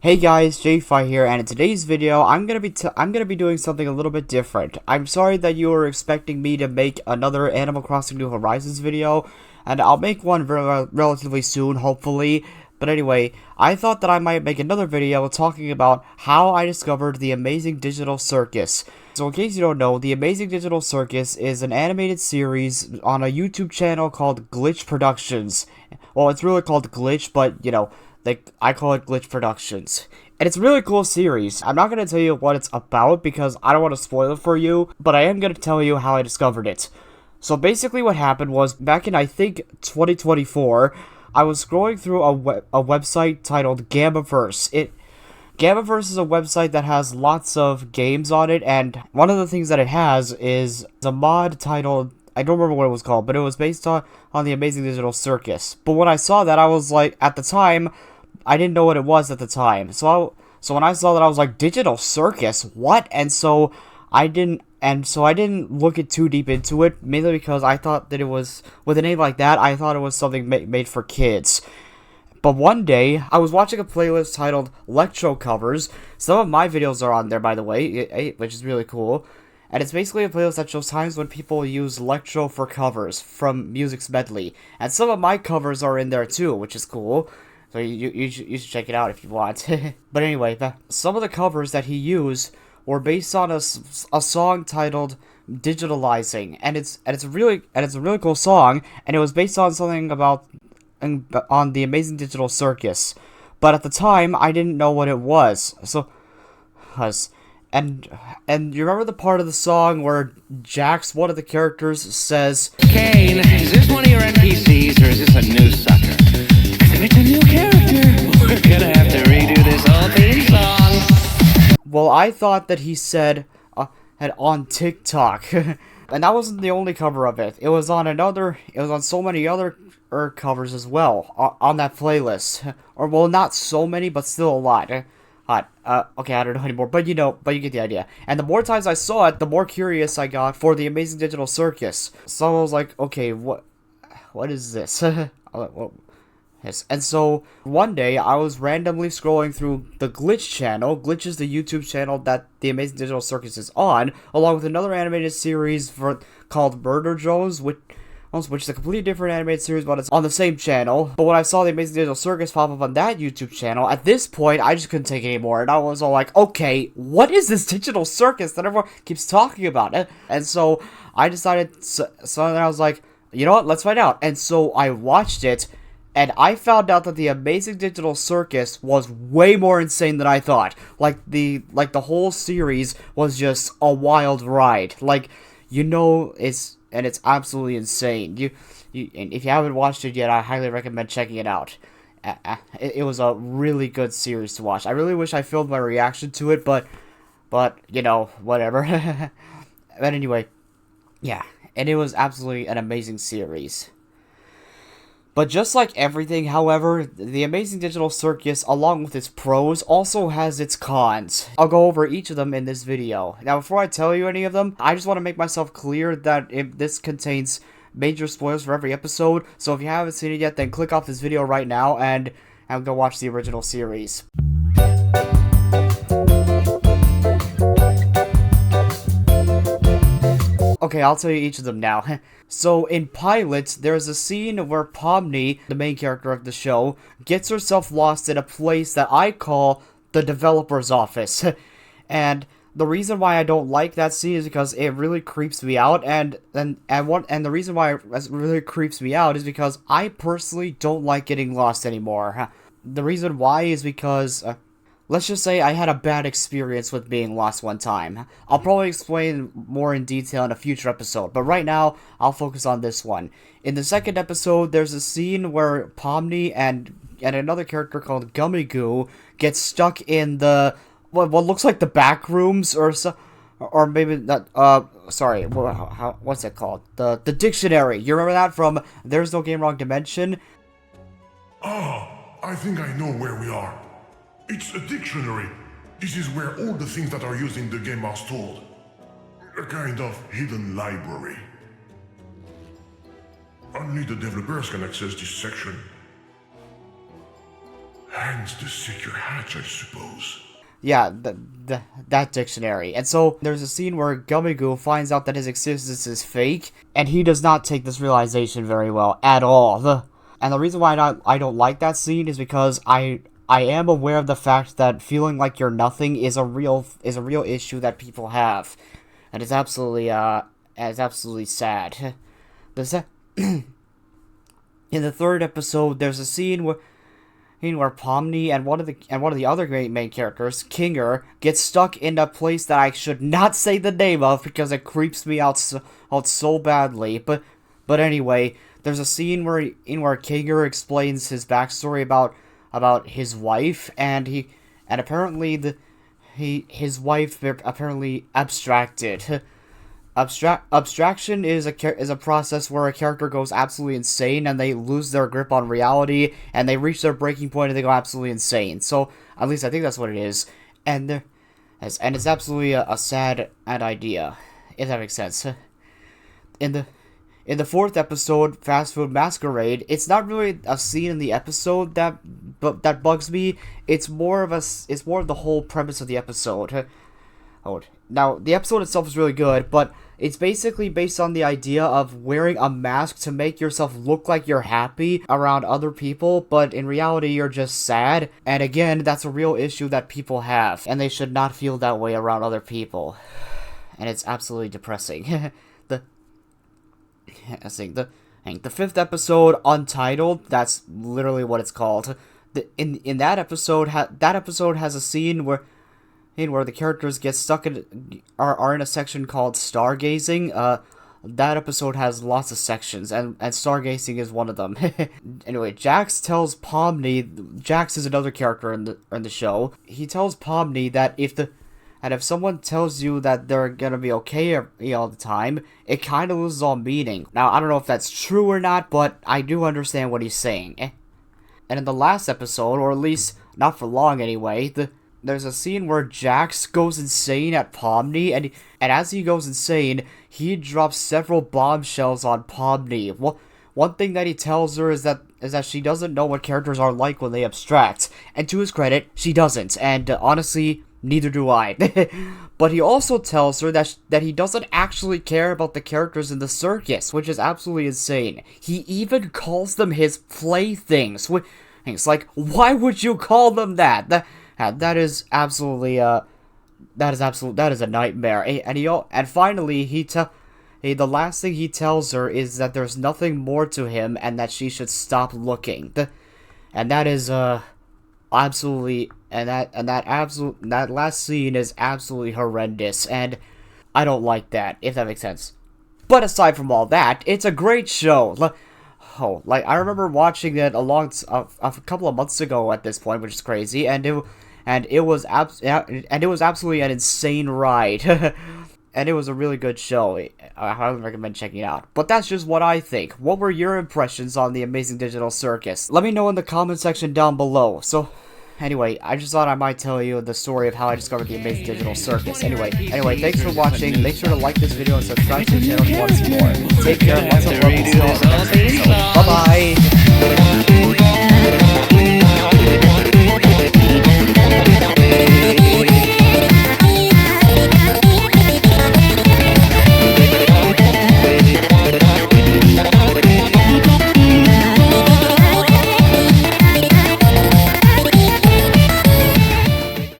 Hey guys, JFi here, and in today's video, I'm gonna be doing something a little bit different. I'm sorry that you were expecting me to make another Animal Crossing New Horizons video, and I'll make one relatively soon, hopefully. But anyway, I thought that I might make another video talking about how I discovered the Amazing Digital Circus. So in case you don't know, the Amazing Digital Circus is an animated series on a YouTube channel called Glitch Productions. Well, it's really called Glitch, but you know, I call it Glitch Productions. And it's a really cool series. I'm not going to tell you what it's about because I don't want to spoil it for you, but I am going to tell you how I discovered it. So basically what happened was, back in I think 2024, I was scrolling through a website titled Gammaverse. Gammaverse is a website that has lots of games on it, and one of the things that it has is a mod titled, I don't remember what it was called, but it was based on the Amazing Digital Circus. But when I saw that, I was like, at the time, I didn't know what it was at the time. So when I saw that, I was like, Digital Circus? What? And so I didn't look it too deep into it, mainly because I thought that it was, with a name like that, I thought it was something made for kids. But one day, I was watching a playlist titled Electro Covers. Some of my videos are on there, by the way, which is really cool. And it's basically a playlist that shows times when people use electro for covers from music's medley. And some of my covers are in there too, which is cool. So you should check it out if you want. But anyway, some of the covers that he used were based on a song titled Digitalizing, and it's a really cool song, and it was based on something about on the Amazing Digital Circus. But at the time, I didn't know what it was. And you remember the part of the song where Jax, one of the characters, says, Kane, is this one of your NPCs or is this a new sucker? If it's a new character, we're gonna have to redo this whole theme song. Well, I thought that he said, had on TikTok. And that wasn't the only cover of it. It was on so many other covers as well, on that playlist. Or, well, not so many, but still a lot. Okay, I don't know anymore, but you get the idea. And the more times I saw it, the more curious I got for the Amazing Digital Circus. So I was like, okay, what is this? Yes. And so one day I was randomly scrolling through the Glitch channel. Glitch is the YouTube channel that the Amazing Digital Circus is on, along with another animated series called Murder Jones, which is a completely different animated series, but it's on the same channel. But when I saw the Amazing Digital Circus pop up on that YouTube channel, at this point, I just couldn't take it anymore. And I was all like, okay, what is this Digital Circus that everyone keeps talking about? And so I decided, so then I was like, you know what, let's find out. And so I watched it, and I found out that the Amazing Digital Circus was way more insane than I thought. Like the whole series was just a wild ride. It's absolutely insane. And if you haven't watched it yet, I highly recommend checking it out. It was a really good series to watch. I really wish I filmed my reaction to it, but you know, whatever. But anyway, yeah, and it was absolutely an amazing series. But just like everything, however, the Amazing Digital Circus, along with its pros, also has its cons. I'll go over each of them in this video. Now, before I tell you any of them, I just want to make myself clear that this contains major spoilers for every episode, so if you haven't seen it yet, then click off this video right now and go watch the original series. Okay, I'll tell you each of them now. So, in Pilot, there's a scene where Pomni, the main character of the show, gets herself lost in a place that I call the developer's office. And the reason why I don't like that scene is because it really creeps me out, and the reason why it really creeps me out is because I personally don't like getting lost anymore. The reason why is because, let's just say I had a bad experience with being lost one time. I'll probably explain more in detail in a future episode, but right now, I'll focus on this one. In the second episode, there's a scene where Pomni and another character called Gummy Goo get stuck in the, what looks like the back rooms, or maybe that, sorry, what's it called? The dictionary. You remember that from There's No Game Wrong Dimension? I think I know where we are. It's a dictionary. This is where all the things that are used in the game are stored. A kind of hidden library. Only the developers can access this section. Hence the secret hatch, I suppose. Yeah, that dictionary. And so there's a scene where Gummigoo finds out that his existence is fake, and he does not take this realization very well at all. And the reason why I don't like that scene is because I am aware of the fact that feeling like you're nothing is a real issue that people have, and it's absolutely sad. In the third episode, there's a scene where Pomni and one of the other great main characters, Kinger, gets stuck in a place that I should not say the name of because it creeps me out so badly. But anyway, there's a scene where Kinger explains his backstory about his wife, and apparently his wife apparently abstracted. Abstraction is a process where a character goes absolutely insane and they lose their grip on reality and they reach their breaking point and they go absolutely insane. So at least I think that's what it is, and it's absolutely a sad idea, if that makes sense. In the fourth episode, Fast Food Masquerade, it's not really a scene in the episode that bugs me. It's more of the whole premise of the episode. Now, the episode itself is really good, but it's basically based on the idea of wearing a mask to make yourself look like you're happy around other people, but in reality, you're just sad. And again, that's a real issue that people have, and they should not feel that way around other people. And it's absolutely depressing. The fifth episode, Untitled, that's literally what it's called. In that episode, has a scene where the characters get stuck are in a section called stargazing. That episode has lots of sections, and stargazing is one of them. Anyway, Jax tells Pomni. Jax is another character in the show. He tells Pomni that if someone tells you that they're gonna be okay all the time, it kind of loses all meaning. Now, I don't know if that's true or not, but I do understand what he's saying. And in the last episode, or at least not for long anyway, there's a scene where Jax goes insane at Pomni, and as he goes insane, he drops several bombshells on Pomni. One thing that he tells her is that she doesn't know what characters are like when they abstract, and to his credit, she doesn't, and honestly, neither do I. But he also tells her that he doesn't actually care about the characters in the circus, which is absolutely insane. He even calls them his playthings. It's like, why would you call them that? That is absolutely a nightmare. And finally, the last thing he tells her is that there's nothing more to him and that she should stop looking. And that is absolutely, that last scene is absolutely horrendous, and I don't like that, if that makes sense. But aside from all that, it's a great show. I remember watching it a couple of months ago at this point, which is crazy, and it was absolutely an insane ride. And it was a really good show. I highly recommend checking it out. But that's just what I think. What were your impressions on the Amazing Digital Circus? Let me know in the comment section down below. So, anyway, I just thought I might tell you the story of how I discovered the Amazing Digital Circus. Anyway, thanks for watching. Make sure to like this video and subscribe to the channel if you want to see more. Take care. Lots of love. Bye-bye.